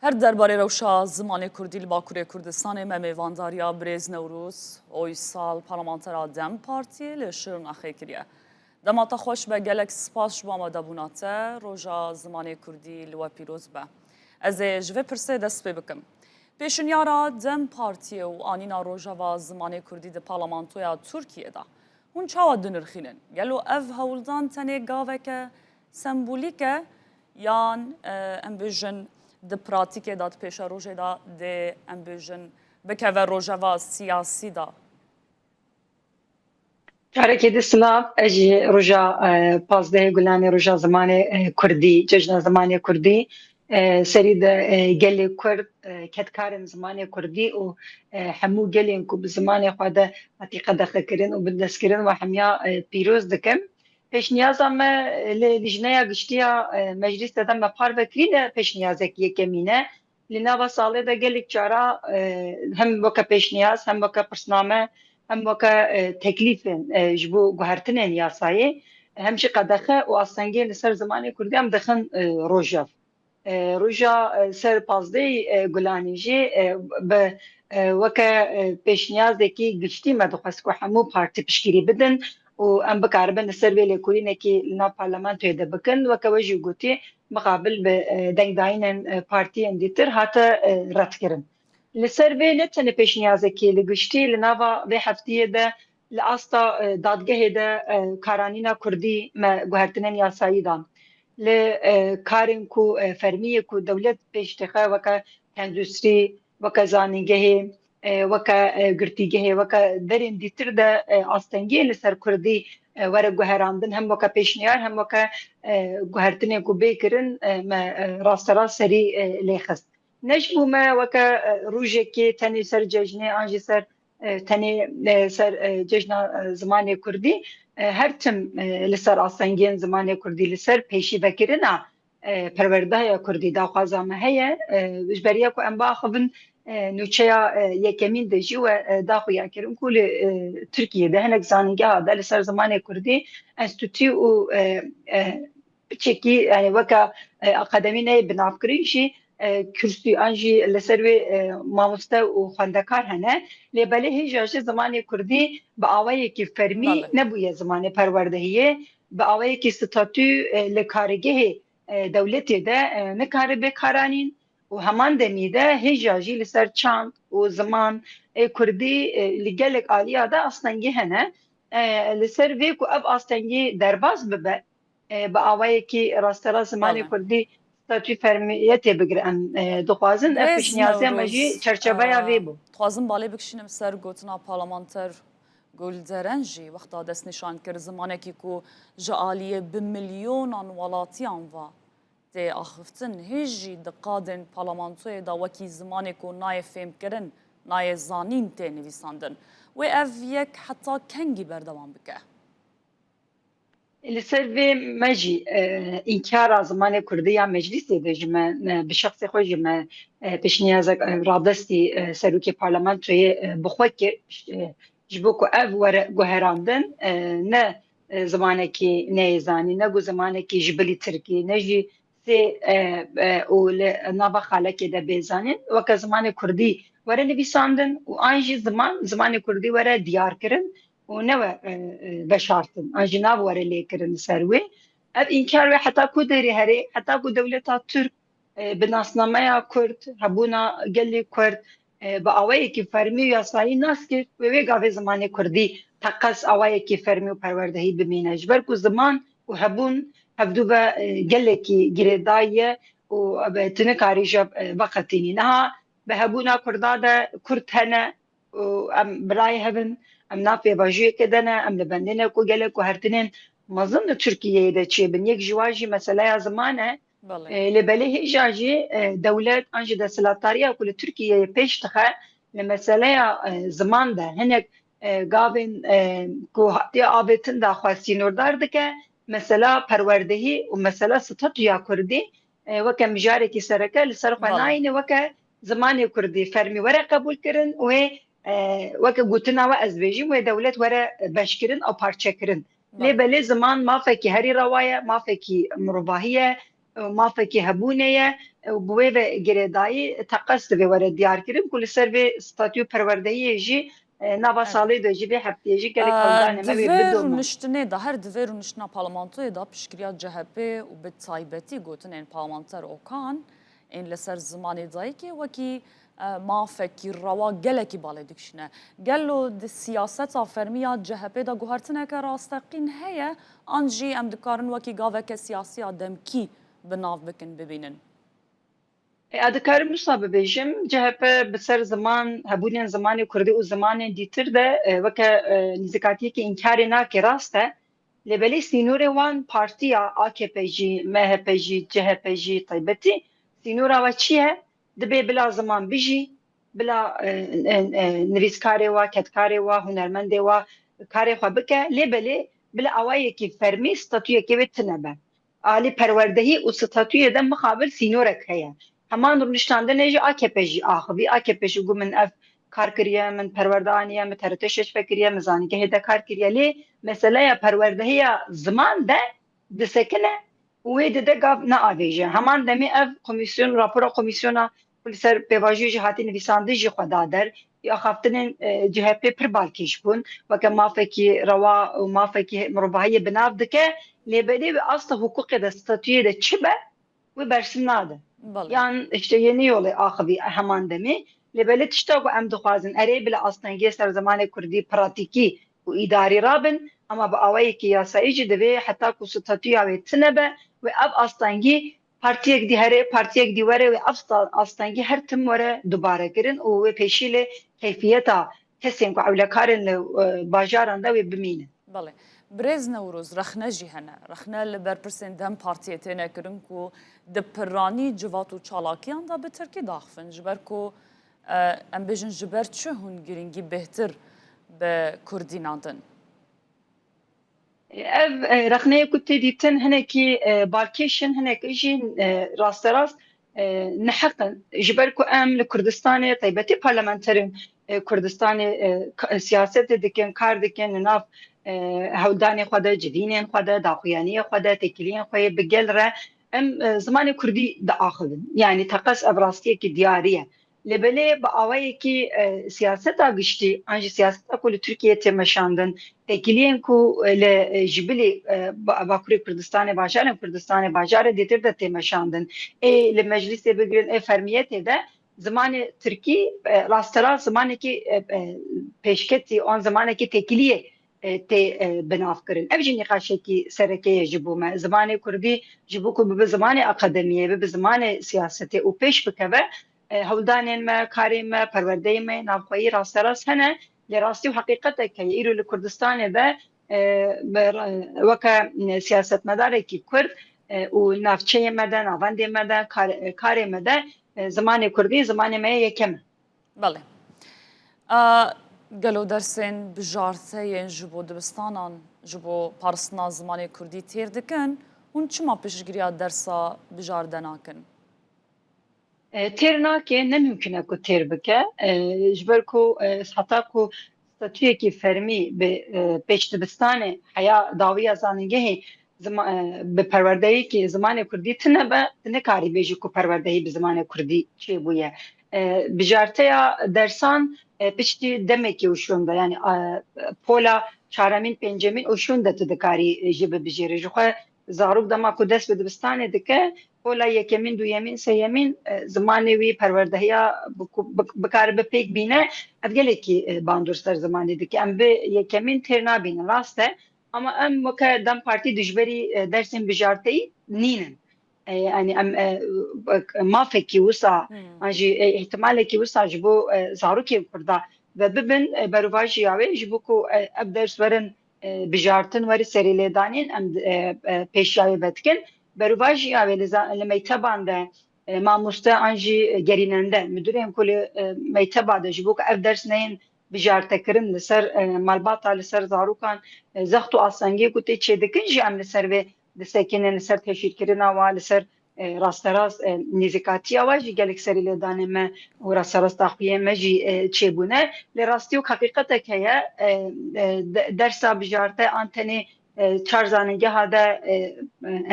هر درباره روشا زمان کردی لباکوری کردستان میوانداریا برز نوروز اوی سال پارلمانترا دم پارتی لشرن اخی کریه. دماتا خوش به گلک سپاس جوا مدبوناته روژا زمان کردی لوا پیروز به. از جوه پرسه دست بکم. پیشنیارا دم پارتی و آنینا روژا و زمان کردی ده پارلمانتویا ترکیه دا. هون چاوا دنرخینن. گلو اف هولدان تنه گاوه که سمبولیکه یان امبیژن د پراتیک داد پیش روژه دا د امبیژن بکه روژه و سیاسی دا چارەکی سلااف ئەژی ڕۆژا پازدەهەیە گولانی ڕۆژا زمانی کوردی جژنە زمانی کوردی سەری گەلێ کورد کەتکارن زمانی کوردی و هەموو گەلێن و زمانی خواده حتیقە دەخەکردن و بردەستکردن و هەمیا پیرۆز دەکەم پێشنیازە me لیژنەیە گشتیە مەجلیس دەدەم بە پار بەکرینە پێشنیازێکی یەکەمینە li nava salê de gelek cara hem weke pêşniyaz hem weke pirsname hem weke teklîfên ji bo guhertinên yasayê hem jî qedexe û astengê li ser zimanê Kurdî em dixin rojev. Roja ser pazdeyê gulanî jî bi weke pêşniyazekî giştî me dixwest ku hemû partî piştgirî bidin û em bikaribin li ser vê lêkolînekî li nav parlamentoyê de bikin weke we jî gotî مقابل به دنگداینên partiyên dîtir hate redkirin. Li ser vê ne tenê pêşniyazekî li giştî li nava vê heftiyê de li asta dadgehê de karanîna Kurdî me guhertinên yasayî dan. Li karên ku fermiyê ku dewlet pêş dixe weke endûstrî, weke zanîngehê, weke girtîgehê, weke derên dîtir de astengiyê li ser Kurdî were guherandin hem weke pêşniyar hem weke guhertinê ku bêkirin me rasterast serî lêxist. Ne ji bo me weke rojekê tenê ser cejnê an jî ser tenê ser cejna zimanê Kurdî her tim li ser astengiyên zimanê Kurdî li ser pêşîvekirina perwerdeya Kurdî daxwaza me heye ji beriya ku em biaxivin nûçeya yekemîn de jî we daxuya kirin ku li Tirkiyeyê de hinek zanîngeha de li ser zimanê Kurdî enstitû û piçekî yani weke akademî neyê binavkirî jî kürsî an jî li ser wê mamoste û xwendekar hene lêbelê hêja jî zimanê Kurdî bi awayekî fermî nebûye zimanê perwerdehiyê bi awayekî statû li karîgehê dewletê de nikare bêkaranîn û heman demî de hêja jî li ser çand û ziman Kurdî li gelek aliya de astengî hene li ser vê ku ev astengî derbas bibe bi awayekî rasterast zimanê Kurdî statû fermiyetê bigire em dixwazin ev pêşniyaziya me jî çerçeveya vê bû. Dixwazim balê bikişînim ser gotina parlamenter Gulderen jî wexta destnîşan kir zimanekî ku ji aliyê bi milyonan welatiyan ve tê axiftin hêj jî di qadên parlamentoyê da wekî zimanê ku nayê fêmkirin nayê zanîn tê nivîsandin wê ev yek heta kengî berdewam bike. Li ser vê me jî înkara zimanê Kurdî ya meclîsê de ji me bi şexsê xwe jî me pêşniyazek radestî serokê parlamentoyê bixwe kir ji bo ku ev were guherandin ne zimanekî neyê zanîn ne ku zimanekî ji bilî Tirkî ne jî sê û li nava xalekê de bêzanîn weke zimanê Kurdî were nivîsandin û an jî zimanê Kurdî were diyarkirin û ne we veşartin an jî nav were lêkirin li ser wê ev înkar ve heta ku derê herê heta ku dewleta Türk bi nasnameya Kurd hebûna gelê Kurd bi awayekî fermî û yasayî nas kir ve wê gavê zimanê Kurdî teqes awayekî fermî û perwerdehî bimîne ji ber ku ziman û hebûn hevdû ve gelekî girêdayî ye û tu nikarî jî veqetînî niha bi hebûna Kurda de Kurd hene û em birayê hebin em nav pêvajiyekê de ne em li bendê ne ku gelek guhertinên mezin li Tirkiyeyê de çêbin yek ji wan jî meseleya ziman e lêbelê hêja jî dewlet an jî desthilatdariya ku li Tirkiyeyê pêş dixe li meseleya ziman de hinek gavên ku hatiye avêtin de xwestînordar dike mesela perwerdehî û mesela statûya Kurdî weke mijarekî sereke li ser xwe nayîne weke zimanê Kurdî fermî were qebûl kirin wê weke gotina we ez bêjim wê dewlet were beşkirin û parçekirin lêbelê ziman mafekî herî rewa ye mafekî mirovahî ye مافکی هبونه و بوی و گردایی تقصد و ورد دیار کرد کل سر و ستاتیو پروردهی جی نوا سالی دو جی به هفته جی گلک هولدانه ما دفر بدوما نشتنه ده هر دفر نشتنا پارلمانتوی ده پشکریا CHP و به تایبتی گوتن این پارلمانتر اوکان این لسر زمانی دایی که وکی ما فکر روا گلکی بالا دکشنه گلو د سیاست فرمیا CHP ده گوهرتنه که راستقین هیا آنجی ام دکارن وکی گاوه که سیاسی آدم کی بناف بکن ببینن ادکارم نصاب بيجم جهة بسر زمان هبونين زمان كردي وزمان ديتر ده وك نزكاتي كي إنكاري ناكي راسته لبلي سينوري وان بارتيا AKP جي MHP جي CHP جي طيبتي سينورا وچيه دبي بلا زمان بيجي بلا نريسكاري وا كتكاري وا هنرمندي وا كاري خو بك لبلي بلا اواي كي فرمي ستاتيو كي بتنبه آلی پروردهی و ستاتوی ده مقابل سینورک هیا همان رو نشانده نیجی AKP جی آخوی AKP جی گو من اف کار کریه من پروردهانیه من ترتشش فکریه مزانی که هده کار کریه لی مسئله پروردهی زمان ده دسکنه و ده گاف نه آویجه همان دمی اف کمیسیون راپورا کمیسیونا پلیسر پیواجی جی هاتی نویسانده جی خدا در یا خافتن CHP پر بالکیش بون و که مافکی روا و مافکی مربعی بناف دکه لبلی ve asla hukuk ya da statüye de çibe ve bersinade. بله Yani işte yeni yolu ahvi hemen demi. Lebeli tişta bu em duhazın ere bile aslında ser zamanı kurdi pratiki bu idari rabın ama bu avayı ki yasayıcı de ve hatta ku statüye ve tınebe ve ab aslında partiye gidi her partiye gidi vere ve aslında her tüm vere dubare kirin o ve peşiyle keyfiyeta kesin ku avlakarın bajaranda ve bimine. بله برز نوروز رخنه جهنه رخنه لبر پرسن دم پارتیه تینه کرن کو دپرانی جوات و چالاکیان دا به ترکی داخفن جبر کو ام بیجن جبر چه هون گرینگی بهتر به کردی نادن ev rexneyê ku tê dîtin hinekî balkêşin hinek jî rast rast neheqin ji ber ku em li Kurdistanê taybetî parlamenterên Kurdistanê siyasetê dikin kar dikin li nav hewldanê xwe de civînên xwe de daxuyaniyê xwe de têkiliyên xwe yê bi gel re em zimanê Kurdî diaxivin yani teqes ev rastiyekî diyarî ye لبله با آوایی که سیاست آگشتی آنچه سیاست اکول ترکیه تمشاندن تکیلین کو لجبلی باکوری کردستان باجار دیتر ده تمشاندن لمجلس بگیرن فرمیت ده زمان ترکی راسترا زمانی که پیشکتی آن زمانی که تکیلیه تی بناف کرن اوجی نقاشه کی سرکه جبو ما زمان کردی جبو کو به زمان اکادمیه به زمان سیاستی او پیش بکوه هولدانین ما کاریم ما پروردهی ما نافخوایی راست راست هنه لراستی و حقیقت که ایرو لکردستان به وکا سیاست مداره کی کرد و نافچه مده نافنده مده کار مده زمان کردی زمان ما یکم بله گلو درسین بجارته ین جبو دبستانان جبو پارسنا زمان کردی تیر دکن اون چما پیشگیری درسا بجاردنا کن تیر ناکه نممکنه کو تیر بکه جبر کو حتی کو ستاتوی کی فرمی به پیش دبستان حیا داوی ازانگه به پروردهی که زمان کردی تنبه نکاری بیجی کو پروردهی به زمان کردی چی بویه بجارته یا درسان پشتی دمکی وشونده یعنی پولا چهارمین پنجمین وشونده تدکاری جبه بجیره جخواه زاروک دما کو دست به دبستان دکه پولا یکمین دویمین سیمین زمانی وی پروردهیا بکار به پیک بینه افگلی کی باندورستر زمانی دکه ام به یکمین ترنا بینه راسته ama em vaka dem parti dijberi dersin bijarteyi ninin yani em mafeki wisa anji ihtimaleki wisa ji bo zarokê kurda ve bibin bervaji yawe ji bo ku ev ders verin bijartin weri serî lêdanîn em pêşiyayê vetkin bervaji yawe li meyteban de mamoste anji gerînende müdürên ku li meйтeba de ji bo ku ev ders neyin bijartekirin li ser malbata li ser zarokan زخت و آسانگی کو تی چه دکن جی ام لسر و دسکنه لسر تشکیلنا و لسر راست راست نزیکاتی آواجی گلک سری لدانه ما و راست راست تخفیه ما جی چه بونه لراستی و حقیقت که درس بجارته آنتنی çar zanîngeha de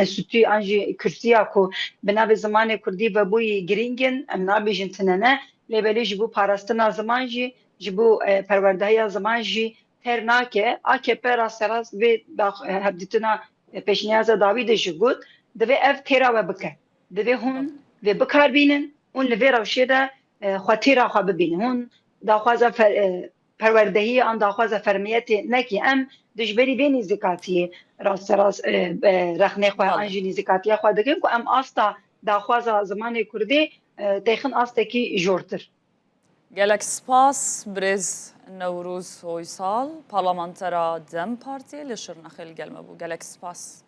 enstitû an jî Kürsiya ku bi navê zimanê Kurdî vebûyî girîngin em nabêjin tinene lêbelê ji bo parastina ziman jî ji bo perwerdehiya ziman jî ter nake. AKP rasterast vê hevdîtina pêşniyaza dawî de jî got divê ev têra we bike. Divê hûn vê bikarbînin û li vê rewşê de xwe têra xwe bibînin. Hûn daxwaza perwerdehiyê an daxwaza fermiyetê nekî em dijberî vê nîzîkatiyê rasterast rexnê xwe an jî nîzîkatiya xwe dikin ku em asta daxwaza zimanê Kurdî têxin astekî jortir. gelek spas Brêz Newrûz Oysal parlamentera Dem Partiye li Şirnexê li gel me bû. Gelek spas.